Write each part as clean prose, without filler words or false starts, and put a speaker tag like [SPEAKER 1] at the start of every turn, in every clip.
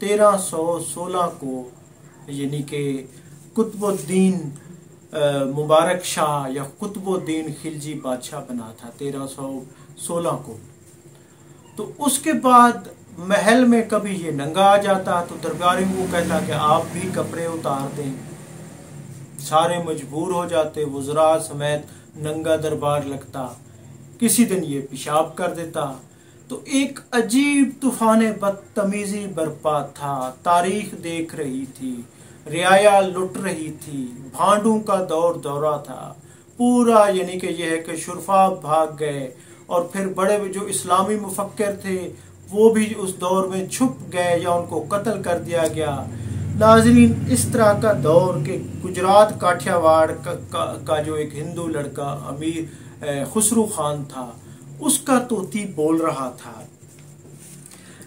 [SPEAKER 1] 1316 کو یعنی کہ قطب الدین مبارک شاہ یا قطب الدین خلجی بادشاہ بنا تھا 1316 کو. تو اس کے بعد محل میں کبھی یہ ننگا آ جاتا تو درباریوں کو کہتا کہ آپ بھی کپڑے اتار دیں. سارے مجبور ہو جاتے، وزراء سمیت ننگا دربار لگتا. کسی دن یہ پیشاب کر دیتا. تو ایک عجیب طوفان بدتمیزی برپا تھا. تاریخ دیکھ رہی تھی، رعایا لٹ رہی تھی، بھانڈوں کا دورہ تھا پورا. یعنی کہ یہ ہے کہ شرفا بھاگ گئے اور پھر بڑے جو اسلامی مفکر تھے وہ بھی اس دور میں چھپ گئے یا ان کو قتل کر دیا گیا. ناظرین، اس طرح کا دور کہ گجرات کاٹھیاواڑ کا جو ایک ہندو لڑکا امیر خسرو خان تھا، اس کا طوطی بول رہا تھا.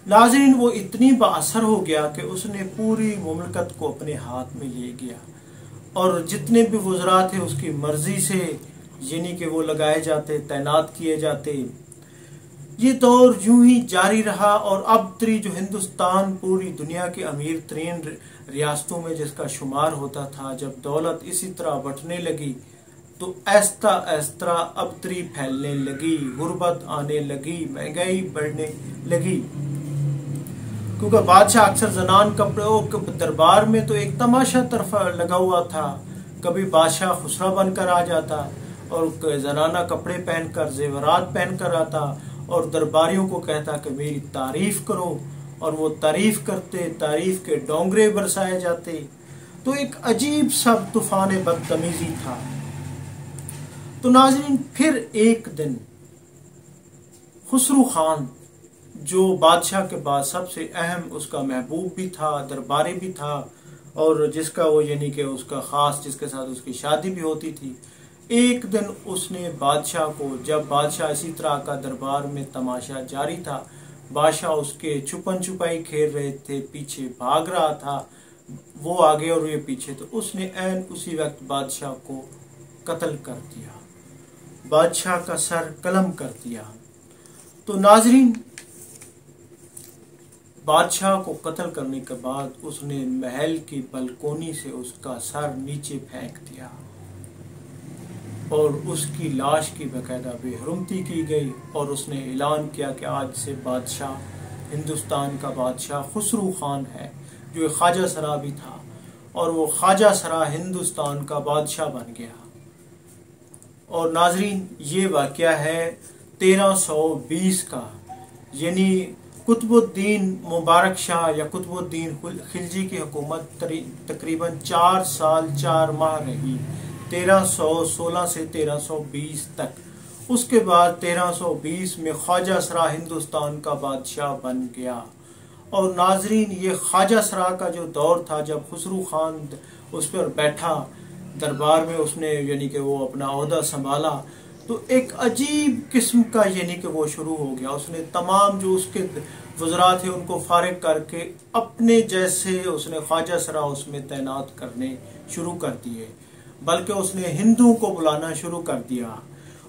[SPEAKER 1] ناظرین، وہ اتنی با اثر ہو گیا کہ اس نے پوری مملکت کو اپنے ہاتھ میں لے گیا اور جتنے بھی وزراء تھے اس کی مرضی سے یعنی کہ وہ لگائے جاتے، تعینات کیے جاتے. یہ دور یوں ہی جاری رہا اور اب تری جو ہندوستان پوری دنیا کے امیر ترین ریاستوں میں جس کا شمار ہوتا تھا، جب دولت اسی طرح بٹنے لگی تو ایستا ایستا اب تری پھیلنے لگی، غربت آنے لگی، مہنگائی بڑھنے لگی. کیونکہ بادشاہ اکثر زنان کپڑے دربار میں تو ایک تماشا طرف لگا ہوا تھا. کبھی بادشاہ خسرا بن کر آ جاتا اور زنانہ کپڑے پہن کر، زیورات پہن کر آتا اور درباریوں کو کہتا کہ میری تعریف کرو، اور وہ تعریف کرتے، تعریف کے ڈونگرے برسائے جاتے. تو ایک عجیب سا طوفان بدتمیزی تھا. تو ناظرین، پھر ایک دن خسرو خان جو بادشاہ کے بعد سب سے اہم، اس کا محبوب بھی تھا، درباری بھی تھا، اور جس کا وہ یعنی کہ اس کا خاص جس کے ساتھ اس کی شادی بھی ہوتی تھی، ایک دن اس نے بادشاہ کو، جب بادشاہ اسی طرح کا دربار میں تماشا جاری تھا، بادشاہ اس کے چھپن چھپائی کھیل رہے تھے، پیچھے بھاگ رہا تھا، وہ آگے اور یہ پیچھے، تو اس نے عین اسی وقت بادشاہ کو قتل کر دیا، بادشاہ کا سر قلم کر دیا. تو ناظرین، بادشاہ کو قتل کرنے کے بعد اس نے محل کی بلکونی سے اس کا سر نیچے پھینک دیا اور اس کی لاش کی باقاعدہ بے حرمتی کی گئی، اور اس نے اعلان کیا کہ آج سے بادشاہ، ہندوستان کا بادشاہ خسرو خان ہے، جو ایک خواجہ سرا بھی تھا، اور وہ خواجہ سرا ہندوستان کا بادشاہ بن گیا. اور ناظرین، یہ واقعہ ہے 1320 کا، یعنی قطب الدین مبارک شاہ یا قطب الدین خلجی کی حکومت تقریباً 4 سال 4 ماہ رہی، 1316 سے 1320 تک. اس کے بعد 1320 میں خواجہ سرا ہندوستان کا بادشاہ بن گیا. اور ناظرین، یہ خواجہ سرا کا جو دور تھا، جب خسرو خان اس پر بیٹھا دربار میں، اس نے یعنی کہ وہ اپنا عہدہ سنبھالا، تو ایک عجیب قسم کا یعنی کہ وہ شروع ہو گیا. اس نے تمام جو اس کے وزراء تھے ان کو فارغ کر کے اپنے جیسے اس نے خواجہ سرا اس میں تعینات کرنے شروع کر دیے، بلکہ اس نے ہندوؤں کو بلانا شروع کر دیا.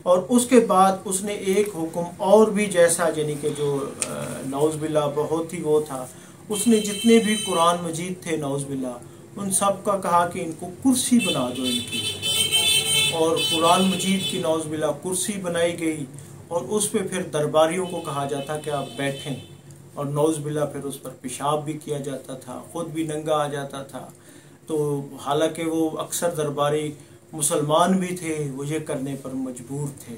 [SPEAKER 1] اور اس کے بعد اس نے ایک حکم اور بھی جیسا، یعنی کہ جو نعوذ باللہ بہت ہی وہ تھا، اس نے جتنے بھی قرآن مجید تھے نعوذ باللہ ان سب کا کہا کہ ان کو کرسی بنا دو ان کی، اور قرآن مجید کی نعوذ باللہ کرسی بنائی گئی، اور اس پہ پھر درباریوں کو کہا جاتا کہ آپ بیٹھیں، اور نعوذ باللہ پھر اس پر پیشاب بھی کیا جاتا تھا، خود بھی ننگا آ جاتا تھا. تو حالانکہ وہ اکثر درباری مسلمان بھی تھے، وہ یہ کرنے پر مجبور تھے.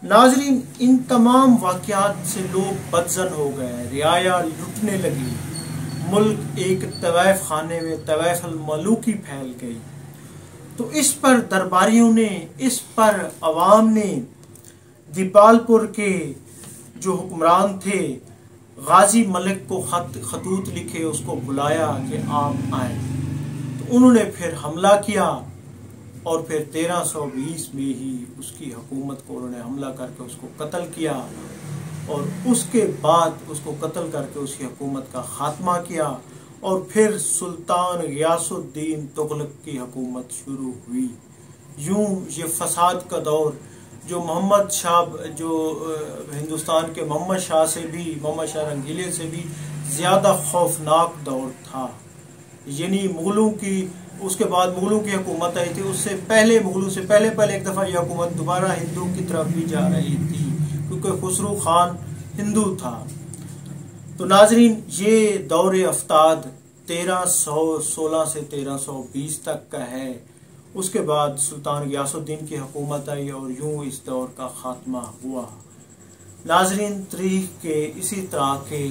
[SPEAKER 1] ناظرین، ان تمام واقعات سے لوگ بدزن ہو گئے، رعایا لٹنے لگی، ملک ایک طویف خانے میں طویف الملوکی پھیل گئی. تو اس پر درباریوں نے، اس پر عوام نے، دیپال پور کے جو حکمران تھے غازی ملک کو خطوط لکھے، اس کو بلایا کہ آپ آئیں. تو انہوں نے پھر حملہ کیا، اور پھر 1320 میں ہی اس کی حکومت کو انہوں نے حملہ کر کے اس کو قتل کیا، اور اس کے بعد اس کو قتل کر کے اس کی حکومت کا خاتمہ کیا. اور پھر سلطان غیاث الدین تغلق کی حکومت شروع ہوئی. یوں یہ فساد کا دور جو محمد شاہ، جو ہندوستان کے محمد شاہ سے بھی، محمد شاہ رنگیلے سے بھی زیادہ خوفناک دور تھا، یعنی مغلوں کی، اس کے بعد مغلوں کی حکومت آئی تھی، اس سے پہلے مغلوں سے پہلے ایک دفعہ یہ حکومت دوبارہ ہندو کی طرف بھی جا رہی تھی، کیونکہ خسرو خان ہندو تھا۔ تو ناظرین، یہ دور افتاد 1316 سے 1320 تک کا ہے۔ اس کے بعد سلطان غیاث الدین کی حکومت آئی اور یوں اس دور کا خاتمہ ہوا۔ ناظرین، تاریخ کے اسی طرح کے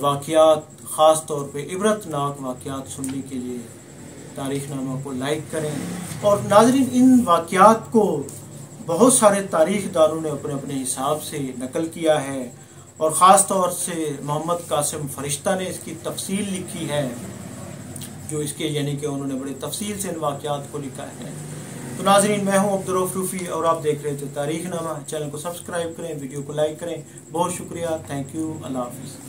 [SPEAKER 1] واقعات، خاص طور پہ عبرتناک واقعات سننے کے لیے تاریخ نامہ کو لائک کریں۔ اور ناظرین، ان واقعات کو بہت سارے تاریخ دانوں نے اپنے اپنے حساب سے نقل کیا ہے، اور خاص طور سے محمد قاسم فرشتہ نے اس کی تفصیل لکھی ہے، جو اس کے یعنی کہ انہوں نے بڑی تفصیل سے ان واقعات کو لکھا ہے۔ تو ناظرین، میں ہوں عبدالرؤف روفی اور آپ دیکھ رہے تھے تاریخ نامہ۔ چینل کو سبسکرائب کریں، ویڈیو کو لائک کریں۔ بہت شکریہ، تھینک یو، اللہ حافظ۔